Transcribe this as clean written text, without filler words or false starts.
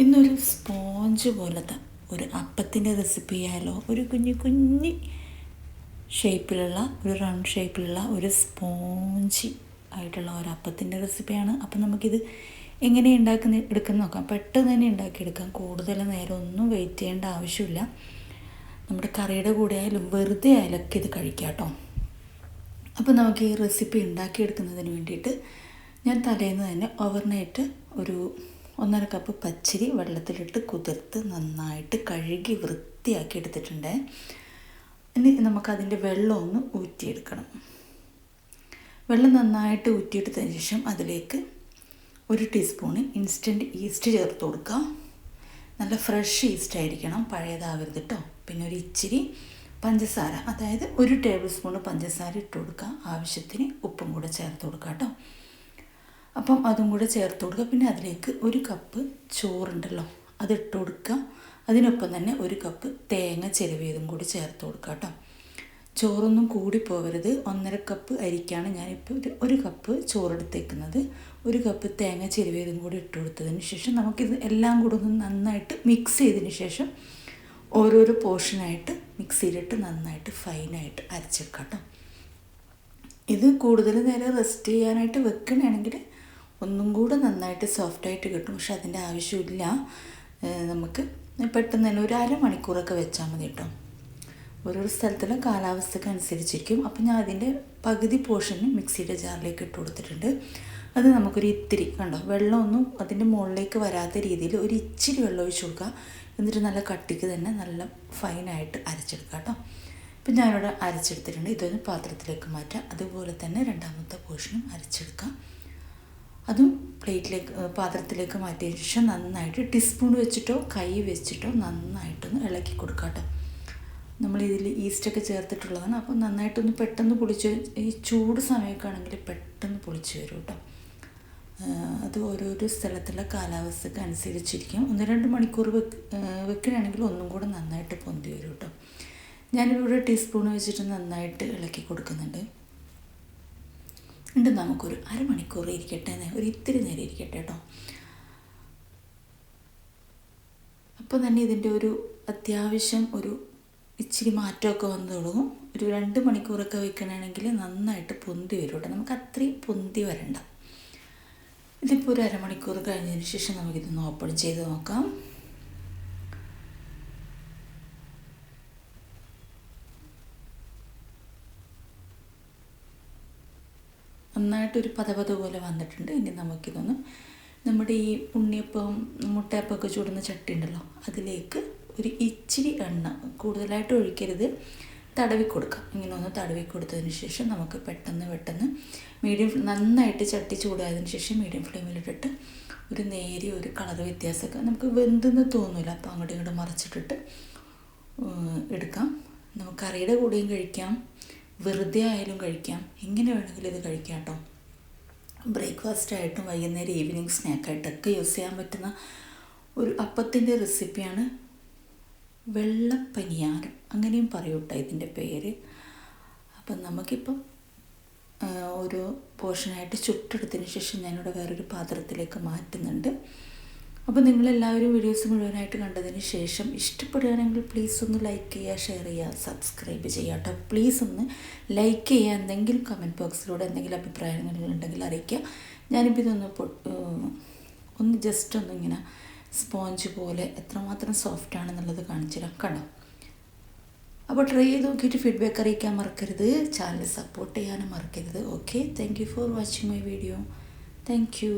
ഇന്നൊരു സ്പോഞ്ച് പോലത്തെ ഒരു അപ്പത്തിൻ്റെ റെസിപ്പി ആയാലോ. ഒരു കുഞ്ഞി ഷേപ്പിലുള്ള ഒരു റൗണ്ട് ഷേപ്പിലുള്ള ഒരു സ്പോഞ്ചി ആയിട്ടുള്ള ഒരു അപ്പത്തിൻ്റെ റെസിപ്പിയാണ്. അപ്പം നമുക്കിത് എങ്ങനെ എടുക്കുന്ന നോക്കാം. പെട്ടെന്ന് തന്നെ ഉണ്ടാക്കിയെടുക്കാം. കൂടുതൽ നേരം ഒന്നും വെയിറ്റ് ചെയ്യേണ്ട ആവശ്യമില്ല. നമ്മുടെ കറിയുടെ കൂടെ ആയാലും വെറുതെ ആയാലൊക്കെ ഇത് കഴിക്കാം കേട്ടോ. അപ്പോൾ നമുക്ക് ഈ റെസിപ്പി ഉണ്ടാക്കിയെടുക്കുന്നതിന് വേണ്ടിയിട്ട് ഞാൻ തലേന്ന് തന്നെ ഓവർനൈറ്റ് ഒരു 1.5 കപ്പ് പച്ചരി വെള്ളത്തിലിട്ട് കുതിർത്ത് നന്നായിട്ട് കഴുകി വൃത്തിയാക്കി എടുത്തിട്ടുണ്ട്. ഇനി നമുക്കതിൻ്റെ വെള്ളം ഒന്ന് ഊറ്റിയെടുക്കണം. വെള്ളം നന്നായിട്ട് ഊറ്റിയെടുത്തതിന് ശേഷം അതിലേക്ക് 1 ടീസ്പൂണ് ഇൻസ്റ്റൻറ്റ് ഈസ്റ്റ് ചേർത്ത് കൊടുക്കുക. നല്ല ഫ്രഷ് ഈസ്റ്റ് ആയിരിക്കണം, പഴയതാവരുത് കേട്ടോ. പിന്നെ ഒരു ഇച്ചിരി പഞ്ചസാര, അതായത് 1 ടേബിൾ സ്പൂണ് പഞ്ചസാര ഇട്ട് കൊടുക്കുക. ആവശ്യത്തിന് ഉപ്പും കൂടെ ചേർത്ത് കൊടുക്കുക കേട്ടോ. അപ്പം അതും കൂടെ ചേർത്ത് കൊടുക്കുക. പിന്നെ അതിലേക്ക് 1 കപ്പ് ചോറുണ്ടല്ലോ അതിട്ട് കൊടുക്കുക. അതിനൊപ്പം തന്നെ 1 കപ്പ് തേങ്ങ ചിരവിയതും കൂടി ചേർത്ത് കൊടുക്കുക കേട്ടോ. ചോറൊന്നും കൂടി പോകരുത്. 1.5 കപ്പ് അരിക്കാണ് ഞാനിപ്പോൾ 1 കപ്പ് ചോറെടുത്തേക്കുന്നത്. 1 കപ്പ് തേങ്ങ ചിരവിയതും കൂടി ഇട്ട് കൊടുത്തതിന് ശേഷം നമുക്കിത് എല്ലാം കൂടെ ഒന്ന് നന്നായിട്ട് മിക്സ് ചെയ്തതിന് ശേഷം ഓരോരോ പോർഷനായിട്ട് മിക്സിയിലിട്ട് നന്നായിട്ട് ഫൈനായിട്ട് അരച്ചെടുക്കാം കേട്ടോ. ഇത് കൂടുതൽ നേരം റെസ്റ്റ് ചെയ്യാനായിട്ട് വെക്കണമെങ്കിൽ ഒന്നും കൂടെ നന്നായിട്ട് സോഫ്റ്റായിട്ട് കിട്ടും. പക്ഷെ അതിൻ്റെ ആവശ്യമില്ല. നമുക്ക് പെട്ടെന്ന് തന്നെ ഒരു അരമണിക്കൂറൊക്കെ വെച്ചാൽ മതി കേട്ടോ. ഓരോരോ സ്ഥലത്തുള്ള കാലാവസ്ഥയ്ക്ക് അനുസരിച്ചിരിക്കും. അപ്പം ഞാൻ അതിൻ്റെ പകുതി പോർഷൻ മിക്സിയുടെ ജാറിലേക്ക് ഇട്ട് കൊടുത്തിട്ടുണ്ട്. അത് നമുക്കൊരു ഇത്തിരി കണ്ടോ വെള്ളമൊന്നും അതിൻ്റെ മുകളിലേക്ക് വരാത്ത രീതിയിൽ ഒരു ഇച്ചിരി വെള്ളം ഒഴിച്ച് കൊടുക്കുക. എന്നിട്ട് നല്ല കട്ടിക്ക് തന്നെ നല്ല ഫൈനായിട്ട് അരച്ചെടുക്കുക കേട്ടോ. ഇപ്പം ഞാനിവിടെ അരച്ചെടുത്തിട്ടുണ്ട്. ഇതൊന്ന് പാത്രത്തിലേക്ക് മാറ്റാം. അതുപോലെ തന്നെ രണ്ടാമത്തെ പോർഷനും അരച്ചെടുക്കാം. അതും പാത്രത്തിലേക്ക് മാറ്റിയതിന് ശേഷം നന്നായിട്ട് ടീസ്പൂൺ വെച്ചിട്ടോ കൈ വെച്ചിട്ടോ നന്നായിട്ടൊന്ന് ഇളക്കി കൊടുക്കാം കേട്ടോ. നമ്മളിതിൽ ഈസ്റ്റൊക്കെ ചേർത്തിട്ടുള്ളതാണ്. അപ്പോൾ നന്നായിട്ടൊന്ന് പെട്ടെന്ന് പൊളിച്ച്, ഈ ചൂട് സമയമൊക്കെ ആണെങ്കിൽ പെട്ടെന്ന് പൊളിച്ച് വരും കേട്ടോ. അത് ഓരോരോ സ്ഥലത്തുള്ള കാലാവസ്ഥയ്ക്ക് അനുസരിച്ചിരിക്കും. 1-2 മണിക്കൂർ വെക്കുകയാണെങ്കിൽ ഒന്നും കൂടെ നന്നായിട്ട് പൊന്തി വരും കേട്ടോ. ഞാനിവിടെ ടീസ്പൂൺ വെച്ചിട്ട് നന്നായിട്ട് ഇളക്കി കൊടുക്കുന്നുണ്ട്. എന്നിട്ട് നമുക്കൊരു അരമണിക്കൂർ ഇരിക്കട്ടെ, ഒരു ഇത്തിരി നേരം ഇരിക്കട്ടെ കേട്ടോ. അപ്പോൾ തന്നെ ഇതിൻ്റെ ഒരു അത്യാവശ്യം ഒരു ഇച്ചിരി മാറ്റമൊക്കെ വന്നു തുടങ്ങും. ഒരു 2 മണിക്കൂറൊക്കെ വെക്കണമെങ്കിൽ നന്നായിട്ട് പൊന്തി വരും കേട്ടോ. നമുക്ക് അത്രയും പൊന്തി വരണ്ട. ഇതിപ്പോൾ ഒരു അരമണിക്കൂർ കഴിഞ്ഞതിന് ശേഷം നമുക്കിതൊന്ന് ഓപ്പൺ ചെയ്ത് നോക്കാം. നന്നായിട്ടൊരു പതപത പോലെ വന്നിട്ടുണ്ട്. ഇനി നമുക്കിതൊന്ന് നമ്മുടെ ഈ ഉണ്ണിയപ്പം മുട്ടയപ്പമൊക്കെ ചൂടുന്ന ചട്ടി ഉണ്ടല്ലോ അതിലേക്ക് ഒരു ഇച്ചിരി എണ്ണ, കൂടുതലായിട്ട് ഒഴിക്കരുത്, തടവി കൊടുക്കാം. ഇങ്ങനെ ഒന്ന് തടവി കൊടുത്തതിന് ശേഷം നമുക്ക് പെട്ടെന്ന് നന്നായിട്ട് ചട്ടി ചൂടായതിന് ശേഷം മീഡിയം ഫ്ലെയിമിലിട്ടിട്ട് ഒരു നേരിയ ഒരു കളർ വ്യത്യാസമൊക്കെ നമുക്ക് വെന്തെന്ന് തോന്നില്ല. അപ്പോൾ അങ്ങോട്ടും ഇങ്ങോട്ടും മറിച്ചിട്ടിട്ട് എടുക്കാം. നമുക്ക് കറിയുടെ കൂടെയും കഴിക്കാം, വെറുതെ ആയാലും കഴിക്കാം, എങ്ങനെ വേണമെങ്കിലും ഇത് കഴിക്കാം കേട്ടോ. ബ്രേക്ക്ഫാസ്റ്റ് ആയിട്ടും വൈകുന്നേരം ഈവനിങ് സ്നാക്കായിട്ടൊക്കെ യൂസ് ചെയ്യാൻ പറ്റുന്ന ഒരു അപ്പത്തിൻ്റെ റെസിപ്പിയാണ്. വെള്ളപ്പനിയാരം അങ്ങനെയും പറയും കേട്ടോ ഇതിൻ്റെ പേര്. അപ്പം നമുക്കിപ്പം ഓരോ പോർഷനായിട്ട് ചുട്ടെടുത്തതിന് ശേഷം ഞാനിവിടെ വേറൊരു പാത്രത്തിലേക്ക് മാറ്റുന്നുണ്ട്. അപ്പോൾ നിങ്ങളെല്ലാവരും വീഡിയോസ് മുഴുവനായിട്ട് കണ്ടതിന് ശേഷം ഇഷ്ടപ്പെടുകയാണെങ്കിൽ പ്ലീസ് ഒന്ന് ലൈക്ക് ചെയ്യുക, ഷെയർ ചെയ്യുക, സബ്സ്ക്രൈബ് ചെയ്യുക കേട്ടോ. പ്ലീസ് ഒന്ന് ലൈക്ക് ചെയ്യുക. എന്തെങ്കിലും കമൻറ്റ് ബോക്സിലൂടെ എന്തെങ്കിലും അഭിപ്രായങ്ങളുണ്ടെങ്കിൽ അറിയിക്കുക. ഞാനിപ്പോൾ ഒന്ന് ജസ്റ്റ് ഒന്നിങ്ങനെ സ്പോഞ്ച് പോലെ എത്രമാത്രം സോഫ്റ്റാണെന്നുള്ളത് കാണിച്ചു തരാം കണ്ടോ. അപ്പോൾ ട്രൈ ചെയ്ത് നോക്കിയിട്ട് ഫീഡ്ബാക്ക് അറിയിക്കാൻ മറക്കരുത്. ചാനൽ സപ്പോർട്ട് ചെയ്യാനും മറക്കരുത്. Okay, thank you for watching my video. Thank you.